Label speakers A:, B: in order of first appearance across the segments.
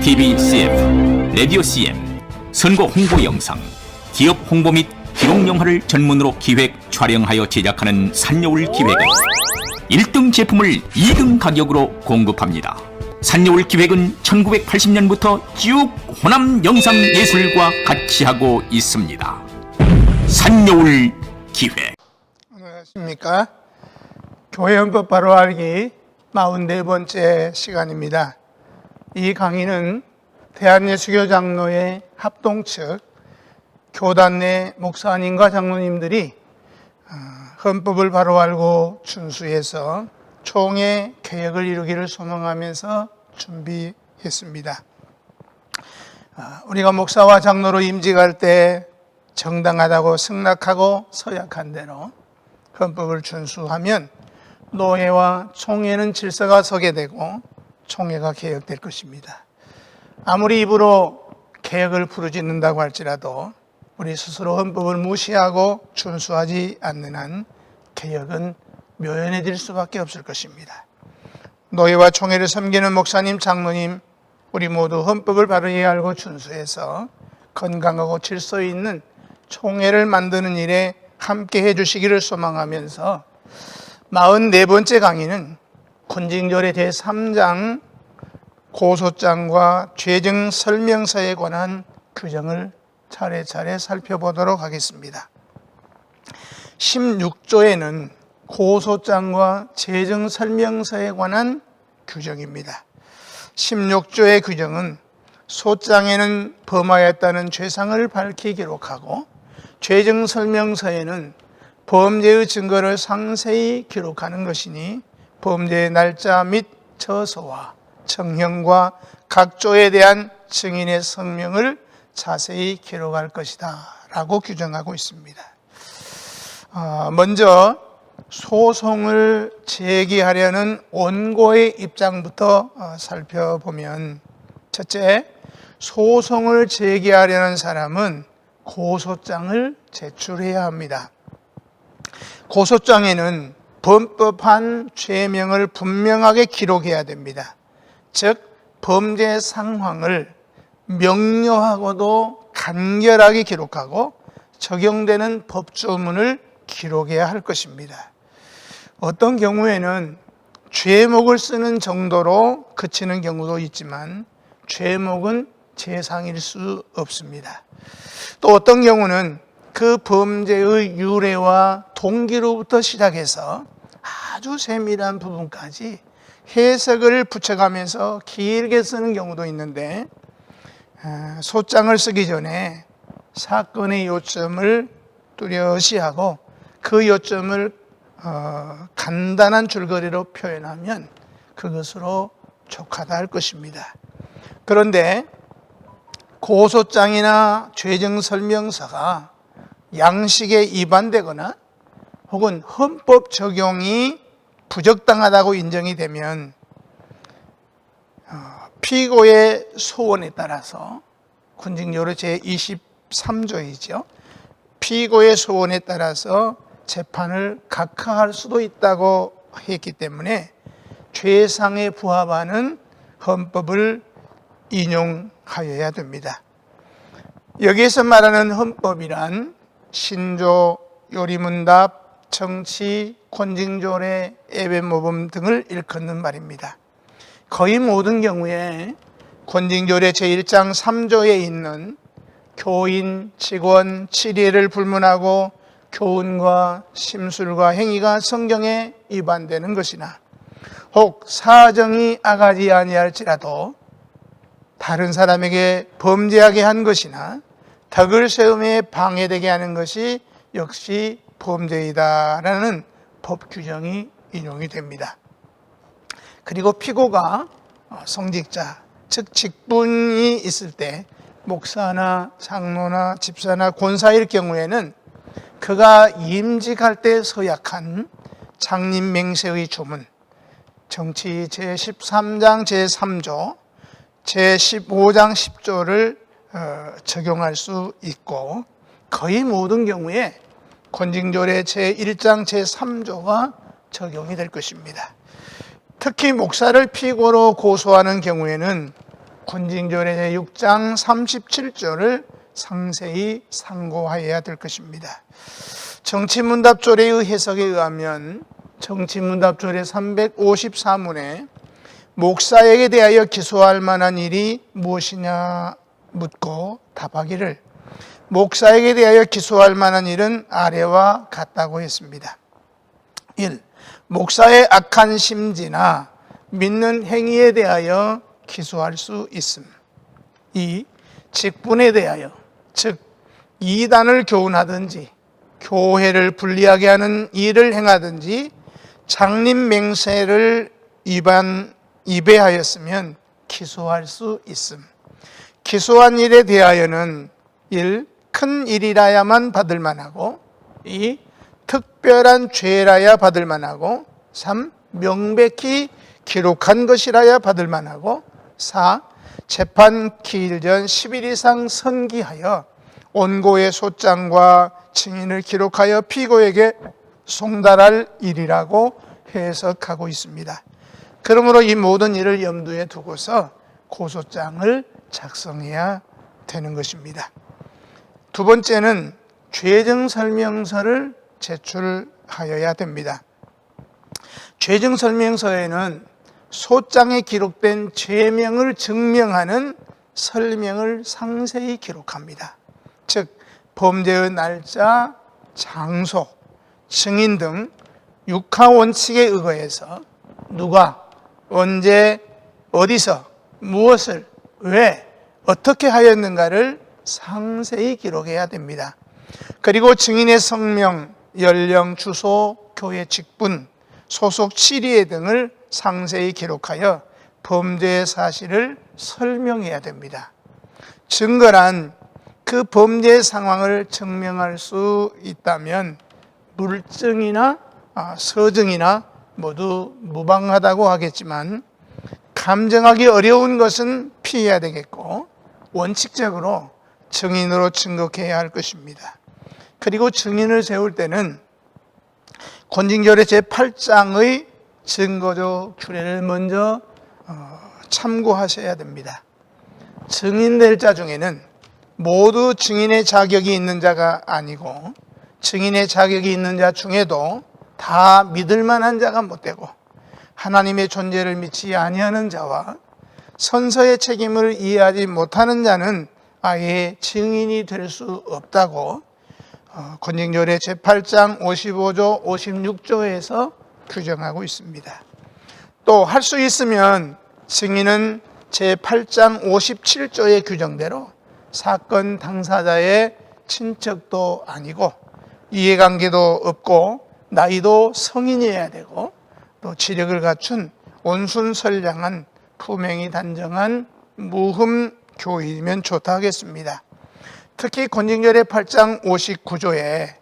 A: TV CF, 라디오 CM, 선거 홍보 영상, 기업 홍보 및 기록 영화를 전문으로 기획, 촬영하여 제작하는 산여울 기획은 1등 제품을 2등 가격으로 공급합니다. 산여울 기획은 1980년부터 쭉 호남 영상예술과 같이 하고 있습니다. 산여울 기획.
B: 안녕하십니까. 교회헌법 바로 알기 44번째 시간입니다. 이 강의는 대한예수교 장로회 합동 측 교단 내 목사님과 장로님들이 헌법을 바로 알고 준수해서 총회 개혁을 이루기를 소망하면서 준비했습니다. 우리가 목사와 장로로 임직할 때 정당하다고 승낙하고 서약한 대로 헌법을 준수하면 노회와 총회는 질서가 서게 되고 총회가 개혁될 것입니다. 아무리 입으로 개혁을 부르짖는다고 할지라도 우리 스스로 헌법을 무시하고 준수하지 않는 한 개혁은 묘연해질 수밖에 없을 것입니다. 노회와 총회를 섬기는 목사님, 장로님, 우리 모두 헌법을 바르게 알고 준수해서 건강하고 질서 있는 총회를 만드는 일에 함께 해주시기를 소망하면서 44번째 강의는 군징조례 제3장 고소장과 죄증 설명서에 관한 규정을 차례차례 살펴보도록 하겠습니다. 16조에는 고소장과 죄증 설명서에 관한 규정입니다. 16조의 규정은 소장에는 범하였다는 죄상을 밝히 기록하고 죄증 설명서에는 범죄의 증거를 상세히 기록하는 것이니 범죄의 날짜 및 처소와 정형과 각조에 대한 증인의 성명을 자세히 기록할 것이다 라고 규정하고 있습니다. 먼저 소송을 제기하려는 원고의 입장부터 살펴보면, 첫째, 소송을 제기하려는 사람은 고소장을 제출해야 합니다. 고소장에는 범법한 죄명을 분명하게 기록해야 됩니다. 즉, 범죄 상황을 명료하고도 간결하게 기록하고 적용되는 법조문을 기록해야 할 것입니다. 어떤 경우에는 죄목을 쓰는 정도로 그치는 경우도 있지만 죄목은 재상일 수 없습니다. 또 어떤 경우는 그 범죄의 유래와 동기로부터 시작해서 아주 세밀한 부분까지 해석을 붙여가면서 길게 쓰는 경우도 있는데, 소장을 쓰기 전에 사건의 요점을 뚜렷이 하고 그 요점을 간단한 줄거리로 표현하면 그것으로 족하다 할 것입니다. 그런데 고소장이나 죄증 설명서가 양식에 위반되거나 혹은 헌법 적용이 부적당하다고 인정이 되면 피고의 소원에 따라서 군징조례 제23조이죠. 피고의 소원에 따라서 재판을 각하할 수도 있다고 했기 때문에 죄상에 부합하는 헌법을 인용하여야 됩니다. 여기에서 말하는 헌법이란 신조, 요리문답, 정치, 군징조례, 예배모범 등을 일컫는 말입니다. 거의 모든 경우에 군징조례 제1장 3조에 있는 교인, 직원, 치리를 불문하고 교훈과 심술과 행위가 성경에 위반되는 것이나 혹 사정이 악하지 아니할지라도 다른 사람에게 범죄하게 한 것이나 덕을 세움에 방해되게 하는 것이 역시 범죄이다라는 법 규정이 인용이 됩니다. 그리고 피고가 성직자, 즉 직분이 있을 때 목사나 장로나 집사나 권사일 경우에는 그가 임직할 때 서약한 장림 맹세의 조문, 정치 제13장 제3조, 제15장 10조를 적용할 수 있고, 거의 모든 경우에 군징조례 제1장 제3조가 적용이 될 것입니다. 특히 목사를 피고로 고소하는 경우에는 군징조례 제6장 37조를 상세히 상고하여야 될 것입니다. 정치문답조례의 해석에 의하면 정치문답조례 354문에 목사에게 대하여 기소할 만한 일이 무엇이냐 묻고 답하기를 목사에게 대하여 기소할 만한 일은 아래와 같다고 했습니다. 1. 목사의 악한 심지나 믿는 행위에 대하여 기소할 수 있음. 2. 직분에 대하여, 즉 이단을 교훈하든지 교회를 불리하게 하는 일을 행하든지 장림 맹세를 위배하였으면 기소할 수 있음. 기소한 일에 대하여는 1. 큰 일이라야만 받을 만하고 2. 특별한 죄라야 받을 만하고 3. 명백히 기록한 것이라야 받을 만하고 4. 재판 기일 전 10일 이상 선기하여 원고의 소장과 증인을 기록하여 피고에게 송달할 일이라고 해석하고 있습니다. 그러므로 이 모든 일을 염두에 두고서 고소장을 작성해야 되는 것입니다. 두 번째는 죄증설명서를 제출하여야 됩니다. 죄증설명서에는 소장에 기록된 죄명을 증명하는 설명을 상세히 기록합니다. 즉 범죄의 날짜, 장소, 증인 등 육하원칙에 의거해서 누가, 언제, 어디서, 무엇을, 왜, 어떻게 하였는가를 상세히 기록해야 됩니다. 그리고 증인의 성명, 연령, 주소, 교회 직분, 소속 치리회 등을 상세히 기록하여 범죄의 사실을 설명해야 됩니다. 증거란 그 범죄의 상황을 증명할 수 있다면 물증이나 서증이나 모두 무방하다고 하겠지만 감정하기 어려운 것은 피해야 되겠고 원칙적으로 증인으로 증거해야 할 것입니다. 그리고 증인을 세울 때는 권징조례 제8장의 증거적 규례를 먼저 참고하셔야 됩니다. 증인될 자 중에는 모두 증인의 자격이 있는 자가 아니고 증인의 자격이 있는 자 중에도 다 믿을 만한 자가 못되고 하나님의 존재를 믿지 아니하는 자와 선서의 책임을 이해하지 못하는 자는 아예 증인이 될 수 없다고 권징조례 제8장 55조 56조에서 규정하고 있습니다. 또 할 수 있으면 증인은 제8장 57조의 규정대로 사건 당사자의 친척도 아니고 이해관계도 없고 나이도 성인이어야 되고 또 지력을 갖춘 온순선량한 품행이 단정한 무흠 교이면 좋다 하겠습니다. 특히 권징조례 8장 59조에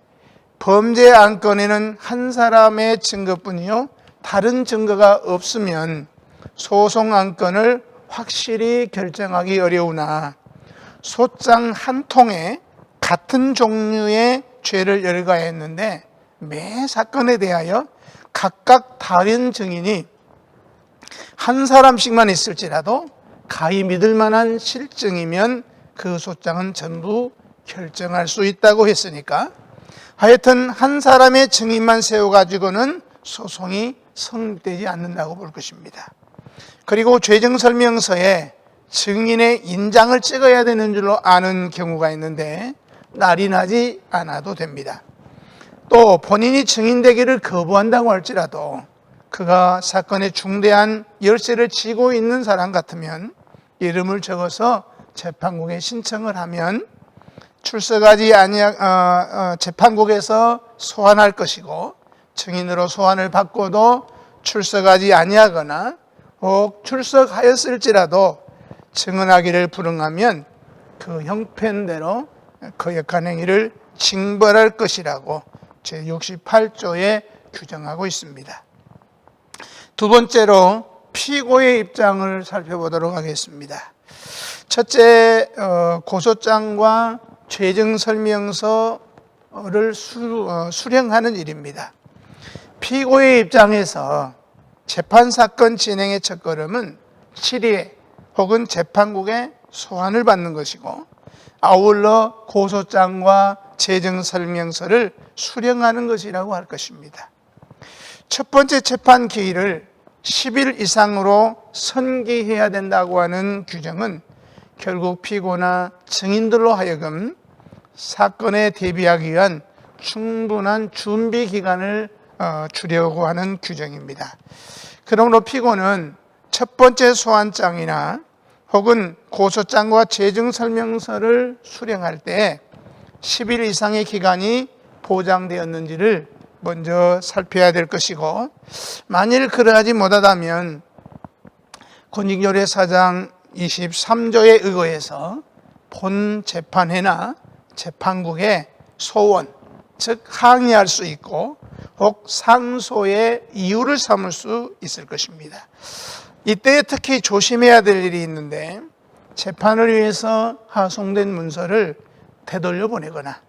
B: 범죄 안건에는 한 사람의 증거뿐이요 다른 증거가 없으면 소송 안건을 확실히 결정하기 어려우나 소장 한 통에 같은 종류의 죄를 열거했는데 매 사건에 대하여 각각 다른 증인이 한 사람씩만 있을지라도 가히 믿을 만한 실증이면 그 소장은 전부 결정할 수 있다고 했으니까 하여튼 한 사람의 증인만 세워가지고는 소송이 성립되지 않는다고 볼 것입니다. 그리고 죄증설명서에 증인의 인장을 찍어야 되는 줄로 아는 경우가 있는데 날이 나지 않아도 됩니다. 또 본인이 증인되기를 거부한다고 할지라도 그가 사건에 중대한 열쇠를 쥐고 있는 사람 같으면 이름을 적어서 재판국에 신청을 하면 출석하지 아니하 재판국에서 소환할 것이고 증인으로 소환을 받고도 출석하지 아니하거나 혹 출석하였을지라도 증언하기를 불응하면 그 형편대로 거역한 행위를 징벌할 것이라고 제68조에 규정하고 있습니다. 두 번째로 피고의 입장을 살펴보도록 하겠습니다. 첫째, 고소장과 죄증설명서를 수령하는 일입니다. 피고의 입장에서 재판사건 진행의 첫걸음은 치리회, 혹은 재판국에 소환을 받는 것이고, 아울러 고소장과 재정설명서를 수령하는 것이라고 할 것입니다. 첫 번째 재판 기일을 10일 이상으로 선기해야 된다고 하는 규정은 결국 피고나 증인들로 하여금 사건에 대비하기 위한 충분한 준비 기간을 주려고 하는 규정입니다. 그러므로 피고는 첫 번째 소환장이나 혹은 고소장과 재정설명서를 수령할 때 10일 이상의 기간이 보장되었는지를 먼저 살펴야 될 것이고, 만일 그러하지 못하다면 권익조례 4장 23조에 의거해서 본 재판회나 재판국에 소원, 즉 항의할 수 있고, 혹 상소의 이유를 삼을 수 있을 것입니다. 이때 특히 조심해야 될 일이 있는데, 재판을 위해서 하송된 문서를 되돌려 보내거나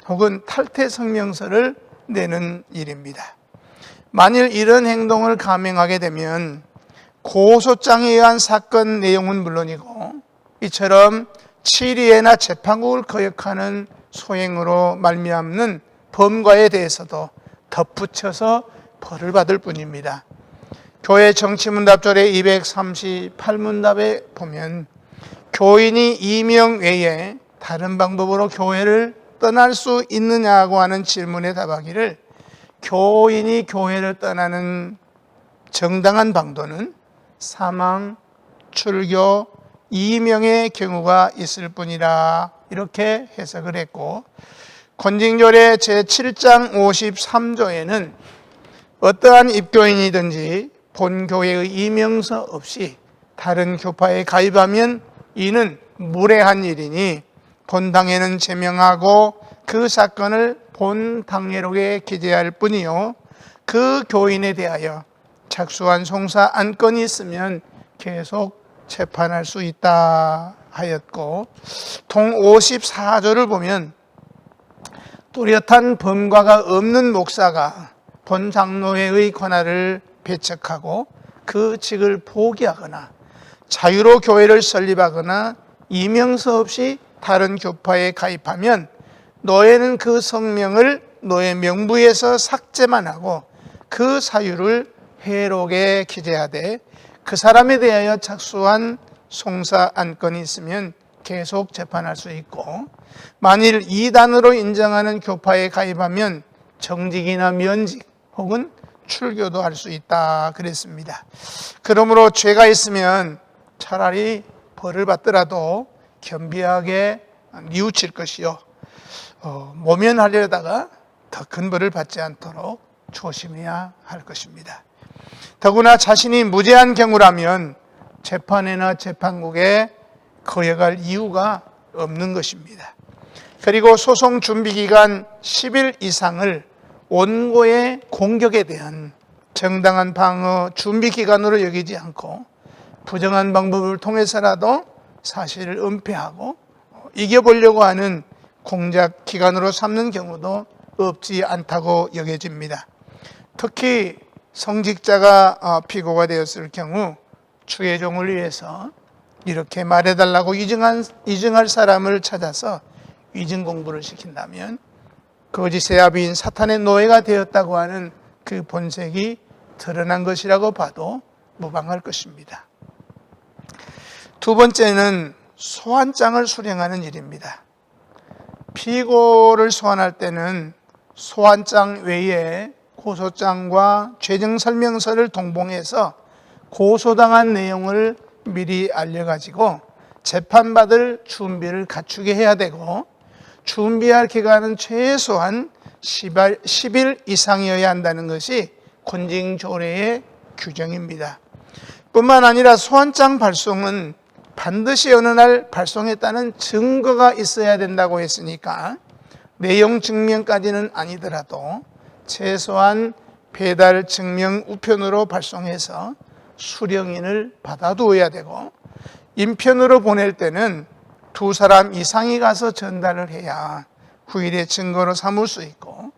B: 혹은 탈퇴 성명서를 내는 일입니다. 만일 이런 행동을 감행하게 되면 고소장에 의한 사건 내용은 물론이고, 이처럼 치리회나 재판국을 거역하는 소행으로 말미암는 범과에 대해서도 덧붙여서 벌을 받을 뿐입니다. 교회 정치문답조례 238문답에 보면 교인이 이명 외에 다른 방법으로 교회를 떠날 수 있느냐고 하는 질문에 답하기를, 교인이 교회를 떠나는 정당한 방도는 사망, 출교, 이명의 경우가 있을 뿐이라 이렇게 해석을 했고, 권징조례 제7장 53조에는 어떠한 입교인이든지 본 교회의 이명서 없이 다른 교파에 가입하면 이는 무례한 일이니 본당에는 제명하고 그 사건을 본당회록에 기재할 뿐이요, 그 교인에 대하여 착수한 송사 안건이 있으면 계속 재판할 수 있다 하였고, 동 54조를 보면 뚜렷한 범과가 없는 목사가 본 장로회의 권한을 배척하고 그 직을 포기하거나 자유로 교회를 설립하거나 이명서 없이 다른 교파에 가입하면 노예는 그 성명을 노예 명부에서 삭제만 하고 그 사유를 회록에 기재하되, 그 사람에 대하여 착수한 송사 안건이 있으면 계속 재판할 수 있고, 만일 이단으로 인정하는 교파에 가입하면 정직이나 면직 혹은 출교도 할 수 있다 그랬습니다. 그러므로 죄가 있으면 차라리 벌을 받더라도 겸비하게 뉘우칠 것이요, 모면하려다가 더 큰 벌을 받지 않도록 조심해야 할 것입니다. 더구나 자신이 무죄한 경우라면 재판회나 재판국에 거역할 이유가 없는 것입니다. 그리고 소송 준비기간 10일 이상을 원고의 공격에 대한 정당한 방어 준비기간으로 여기지 않고 부정한 방법을 통해서라도 사실을 은폐하고 이겨보려고 하는 공작 기간으로 삼는 경우도 없지 않다고 여겨집니다. 특히 성직자가 피고가 되었을 경우 추혜종을 위해서 이렇게 말해달라고 이증할 사람을 찾아서 위증 공부를 시킨다면 거짓의 아비인 사탄의 노예가 되었다고 하는 그 본색이 드러난 것이라고 봐도 무방할 것입니다. 두 번째는 소환장을 수령하는 일입니다. 피고를 소환할 때는 소환장 외에 고소장과 죄정설명서를 동봉해서 고소당한 내용을 미리 알려가지고 재판받을 준비를 갖추게 해야 되고, 준비할 기간은 최소한 10일 이상이어야 한다는 것이 권징조례의 규정입니다. 뿐만 아니라 소환장 발송은 반드시 어느 날 발송했다는 증거가 있어야 된다고 했으니까 내용 증명까지는 아니더라도 최소한 배달 증명 우편으로 발송해서 수령인을 받아두어야 되고, 인편으로 보낼 때는 두 사람 이상이 가서 전달을 해야 후일의 증거로 삼을 수 있고,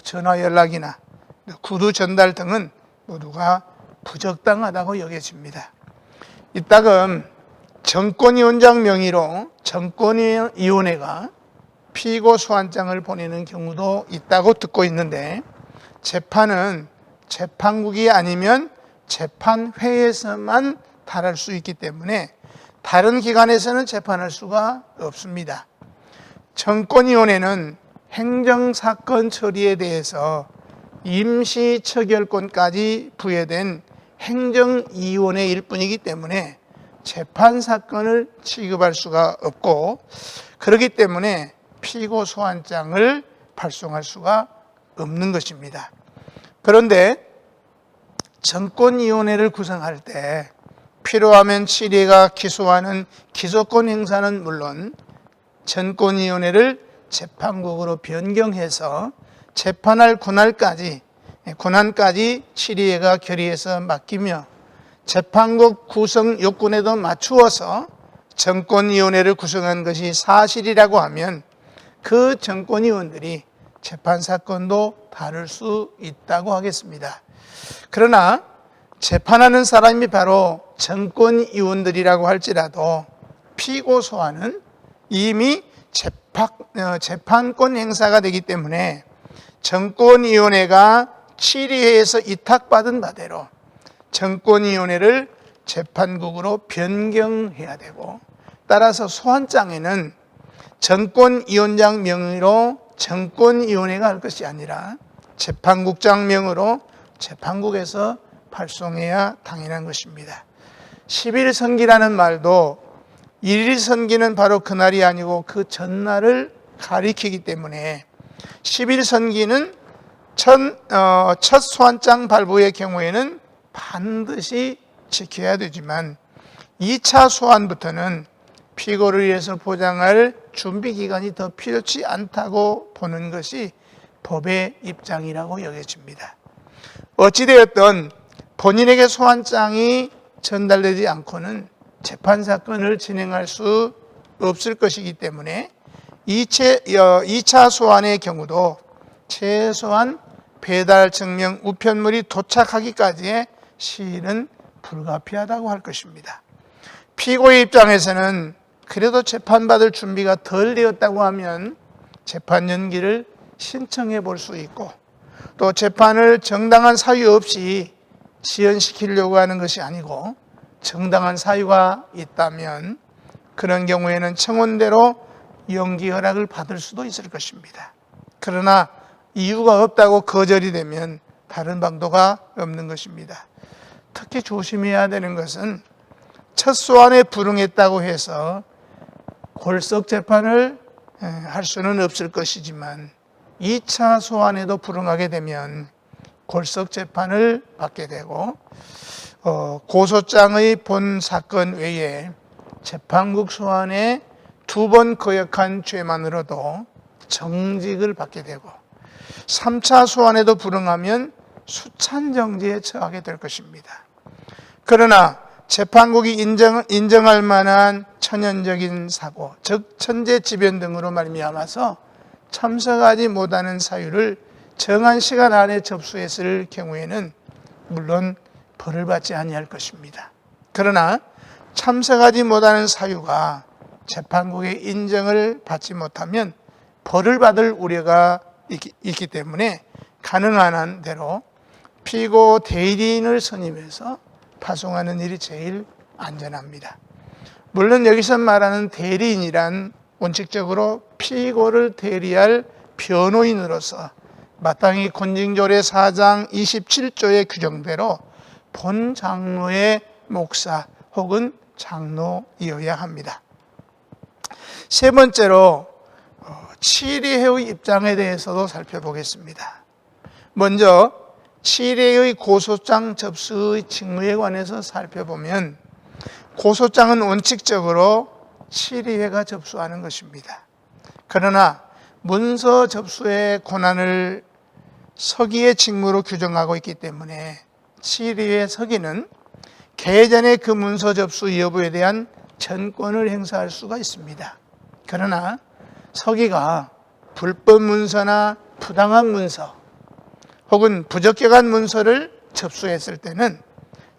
B: 전화 연락이나 구두 전달 등은 모두가 부적당하다고 여겨집니다. 이따금 정권위원장 명의로 정권위원회가 피고 소환장을 보내는 경우도 있다고 듣고 있는데, 재판은 재판국이 아니면 재판회에서만 다룰 수 있기 때문에 다른 기관에서는 재판할 수가 없습니다. 정권위원회는 행정사건 처리에 대해서 임시 처결권까지 부여된 행정위원회일 뿐이기 때문에 재판사건을 취급할 수가 없고, 그렇기 때문에 피고 소환장을 발송할 수가 없는 것입니다. 그런데 정권위원회를 구성할 때 필요하면 취리해가 기소하는 기소권 행사는 물론 정권위원회를 재판국으로 변경해서 재판할 권한까지 취리해가 결의해서 맡기며 재판국 구성 요건에도 맞추어서 정권위원회를 구성한 것이 사실이라고 하면 그 정권위원들이 재판사건도 다룰 수 있다고 하겠습니다. 그러나 재판하는 사람이 바로 정권위원들이라고 할지라도 피고 소환은 이미 재판권 행사가 되기 때문에 정권위원회가 취리해에서 위탁받은 바대로 정권위원회를 재판국으로 변경해야 되고, 따라서 소환장에는 정권위원장 명의로 정권위원회가 할 것이 아니라 재판국장 명의로 재판국에서 발송해야 당연한 것입니다. 10일 선기라는 말도 1일 선기는 바로 그날이 아니고 그 전날을 가리키기 때문에 10일 선기는 첫 소환장 발부의 경우에는 반드시 지켜야 되지만 2차 소환부터는 피고를 위해서 보장할 준비 기간이 더 필요치 않다고 보는 것이 법의 입장이라고 여겨집니다. 어찌되었든 본인에게 소환장이 전달되지 않고는 재판사건을 진행할 수 없을 것이기 때문에 2차 소환의 경우도 최소한 배달 증명 우편물이 도착하기까지의 시일은 불가피하다고 할 것입니다. 피고의 입장에서는 그래도 재판받을 준비가 덜 되었다고 하면 재판 연기를 신청해 볼 수 있고, 또 재판을 정당한 사유 없이 지연시키려고 하는 것이 아니고 정당한 사유가 있다면 그런 경우에는 청원대로 연기 허락을 받을 수도 있을 것입니다. 그러나 이유가 없다고 거절이 되면 다른 방도가 없는 것입니다. 특히 조심해야 되는 것은 첫 소환에 불응했다고 해서 골석 재판을 할 수는 없을 것이지만 2차 소환에도 불응하게 되면 골석 재판을 받게 되고, 고소장의 본 사건 외에 재판국 소환에 2번 거역한 죄만으로도 정직을 받게 되고, 3차 소환에도 불응하면 수찬정지에 처하게 될 것입니다. 그러나 재판국이 인정할 만한 천연적인 사고, 즉 천재지변 등으로 말미암아서 참석하지 못하는 사유를 정한 시간 안에 접수했을 경우에는 물론 벌을 받지 아니할 것입니다. 그러나 참석하지 못하는 사유가 재판국의 인정을 받지 못하면 벌을 받을 우려가 있기 때문에 가능한 한 대로 피고 대리인을 선임해서 파송하는 일이 제일 안전합니다. 물론 여기서 말하는 대리인이란 원칙적으로 피고를 대리할 변호인으로서 마땅히 권징조례 4장 27조의 규정대로 본 장로의 목사 혹은 장로이어야 합니다. 세 번째로 취리해의 입장에 대해서도 살펴보겠습니다. 먼저 취리해의 고소장 접수의 직무에 관해서 살펴보면 고소장은 원칙적으로 취리해가 접수하는 것입니다. 그러나 문서 접수의 권한을 서기의 직무로 규정하고 있기 때문에 취리해 서기는 개전에 그 문서 접수 여부에 대한 전권을 행사할 수가 있습니다. 그러나 서기가 불법 문서나 부당한 문서 혹은 부적격한 문서를 접수했을 때는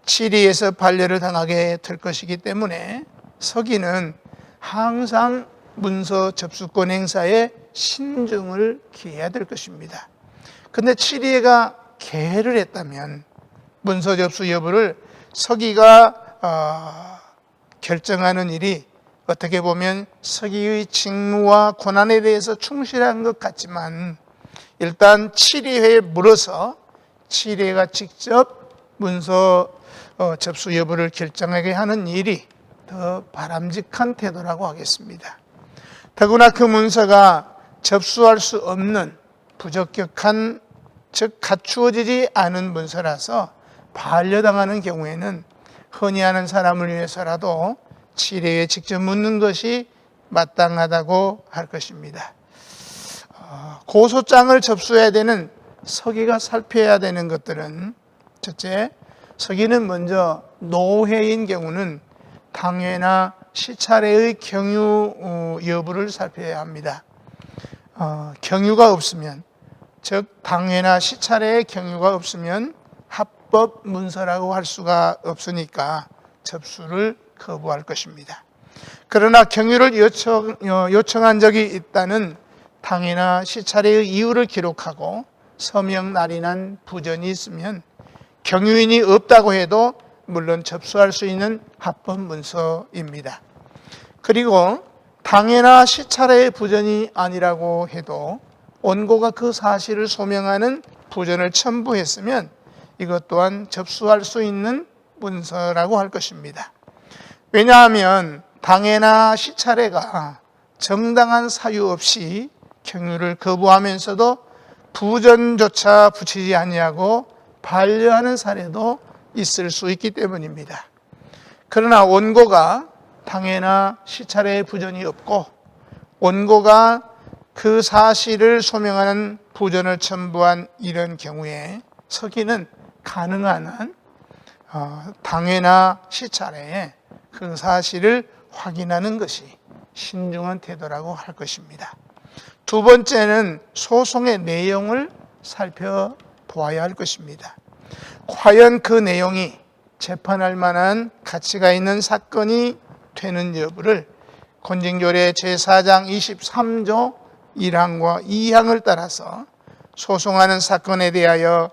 B: 취리해서 반려를 당하게 될 것이기 때문에 서기는 항상 문서 접수권 행사에 신중을 기해야 될 것입니다. 근데 7위가 개를 했다면 문서 접수 여부를 서기가 결정하는 일이 어떻게 보면 서기의 직무와 권한에 대해서 충실한 것 같지만 일단 7위회에 물어서 7위회가 직접 문서 접수 여부를 결정하게 하는 일이 더 바람직한 태도라고 하겠습니다. 더구나 그 문서가 접수할 수 없는 부적격한, 즉 갖추어지지 않은 문서라서 반려당하는 경우에는 흔히 하는 사람을 위해서라도 7회에 직접 묻는 것이 마땅하다고 할 것입니다. 고소장을 접수해야 되는 서기가 살펴야 되는 것들은 첫째, 서기는 먼저 노회인 경우는 당회나 시차례의 경유 여부를 살펴야 합니다. 경유가 없으면, 즉 당회나 시차례의 경유가 없으면 합법 문서라고 할 수가 없으니까 접수를 거부할 것입니다. 그러나 경유를 요청한 적이 있다는 당회나 시차례의 이유를 기록하고 서명 날인한 부전이 있으면 경유인이 없다고 해도 물론 접수할 수 있는 합법 문서입니다. 그리고 당회나 시차례의 부전이 아니라고 해도 원고가 그 사실을 소명하는 부전을 첨부했으면 이것 또한 접수할 수 있는 문서라고 할 것입니다. 왜냐하면 당회나 시차례가 정당한 사유 없이 경유를 거부하면서도 부전조차 붙이지 아니하고 반려하는 사례도 있을 수 있기 때문입니다. 그러나 원고가 당회나 시차례의 부전이 없고 원고가 그 사실을 소명하는 부전을 첨부한 이런 경우에 서기는 가능한 한 당회나 시차례에 그 사실을 확인하는 것이 신중한 태도라고 할 것입니다. 두 번째는 소송의 내용을 살펴보아야 할 것입니다. 과연 그 내용이 재판할 만한 가치가 있는 사건이 되는 여부를 권징조례 제4장 23조 1항과 2항을 따라서 소송하는 사건에 대하여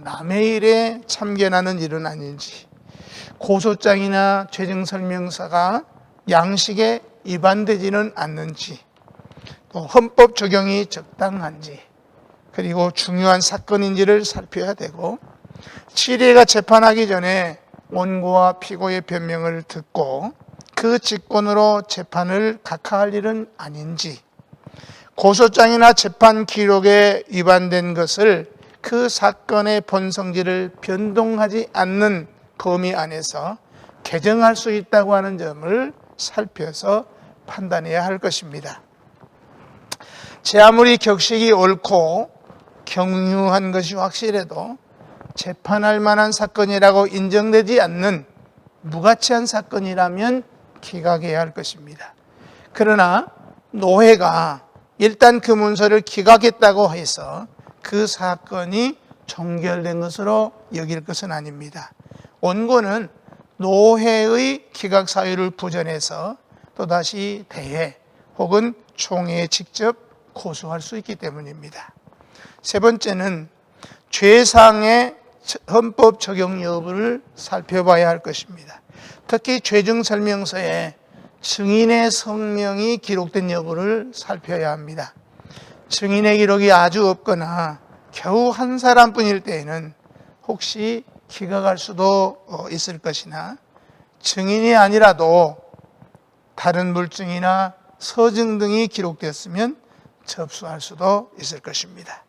B: 남의 일에 참견하는 일은 아닌지, 고소장이나 죄증설명서가 양식에 위반되지는 않는지, 또 헌법 적용이 적당한지, 그리고 중요한 사건인지를 살펴야 되고, 7회가 재판하기 전에 원고와 피고의 변명을 듣고 그 직권으로 재판을 각하할 일은 아닌지, 고소장이나 재판 기록에 위반된 것을 그 사건의 본성질을 변동하지 않는 범위 안에서 개정할 수 있다고 하는 점을 살펴서 판단해야 할 것입니다. 제 아무리 격식이 옳고 경유한 것이 확실해도 재판할 만한 사건이라고 인정되지 않는 무가치한 사건이라면 기각해야 할 것입니다. 그러나 노회가 일단 그 문서를 기각했다고 해서 그 사건이 종결된 것으로 여길 것은 아닙니다. 원고는 노회의 기각 사유를 부전해서 또다시 대회 혹은 총회에 직접 고소할 수 있기 때문입니다. 세 번째는 죄상의 헌법 적용 여부를 살펴봐야 할 것입니다. 특히 죄증설명서에 증인의 성명이 기록된 여부를 살펴야 합니다. 증인의 기록이 아주 없거나 겨우 한 사람뿐일 때에는 혹시 기각할 수도 있을 것이나, 증인이 아니라도 다른 물증이나 서증 등이 기록되었으면 접수할 수도 있을 것입니다.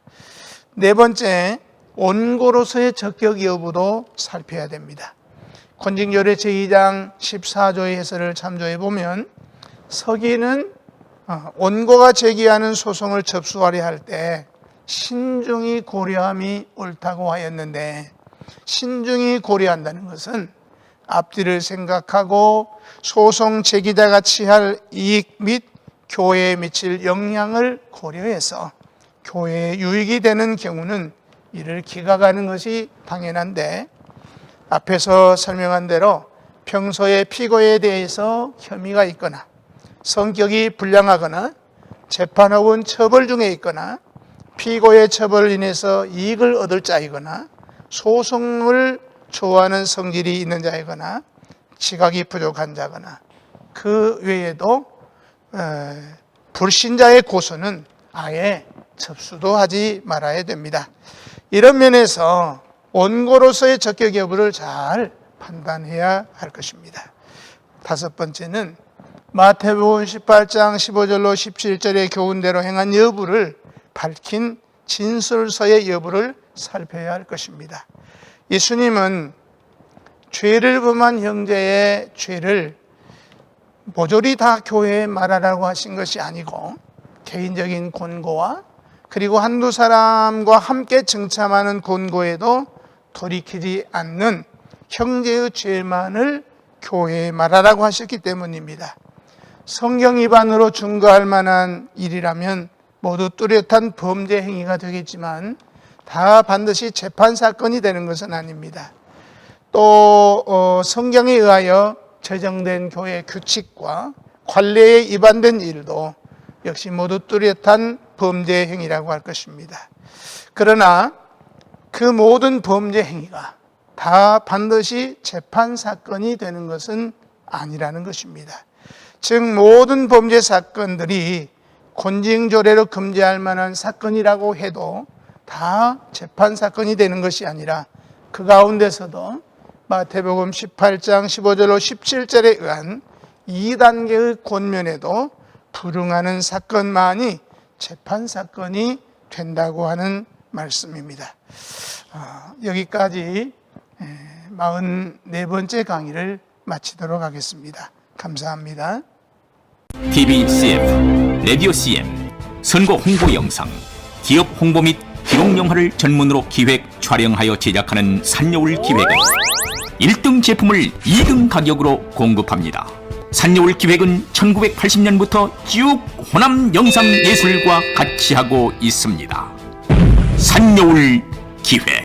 B: 네 번째, 원고로서의 적격 여부도 살펴야 됩니다. 권징조례 제2장 14조의 해설을 참조해 보면 서기는 원고가 제기하는 소송을 접수하려 할 때 신중히 고려함이 옳다고 하였는데, 신중히 고려한다는 것은 앞뒤를 생각하고 소송 제기자가 취할 이익 및 교회에 미칠 영향을 고려해서 교회에 유익이 되는 경우는 이를 기각하는 것이 당연한데, 앞에서 설명한 대로 평소에 피고에 대해서 혐의가 있거나 성격이 불량하거나 재판 혹은 처벌 중에 있거나 피고의 처벌로 인해서 이익을 얻을 자이거나 소송을 좋아하는 성질이 있는 자이거나 지각이 부족한 자거나 그 외에도 불신자의 고소는 아예 접수도 하지 말아야 됩니다. 이런 면에서 원고로서의 적격 여부를 잘 판단해야 할 것입니다. 다섯 번째는 마태복음 18장 15절로 17절의 교훈대로 행한 여부를 밝힌 진술서의 여부를 살펴야 할 것입니다. 예수님은 죄를 범한 형제의 죄를 모조리 다 교회에 말하라고 하신 것이 아니고 개인적인 권고와 그리고 한두 사람과 함께 증참하는 권고에도 돌이키지 않는 형제의 죄만을 교회에 말하라고 하셨기 때문입니다. 성경 위반으로 증거할 만한 일이라면 모두 뚜렷한 범죄 행위가 되겠지만 다 반드시 재판 사건이 되는 것은 아닙니다. 또 성경에 의하여 제정된 교회 규칙과 관례에 위반된 일도 역시 모두 뚜렷한 범죄 행위라고 할 것입니다. 그러나 그 모든 범죄 행위가 다 반드시 재판 사건이 되는 것은 아니라는 것입니다. 즉 모든 범죄 사건들이 권징조례로 금지할 만한 사건이라고 해도 다 재판 사건이 되는 것이 아니라 그 가운데서도 마태복음 18장 15절로 17절에 의한 2단계의 권면에도 불응하는 사건만이 재판 사건이 된다고 하는 말씀입니다. 여기까지 44번째 강의를 마치도록 하겠습니다. 감사합니다.
A: TV CF, 라디오 CM, 선거 홍보 영상, 기업 홍보 및 기록 영화를 전문으로 기획, 촬영하여 제작하는 산여울 기획은 1등 제품을 2등 가격으로 공급합니다. 산여울 기획은 1980년부터 쭉 호남 영상 예술과 같이 하고 있습니다. 산여울 기획.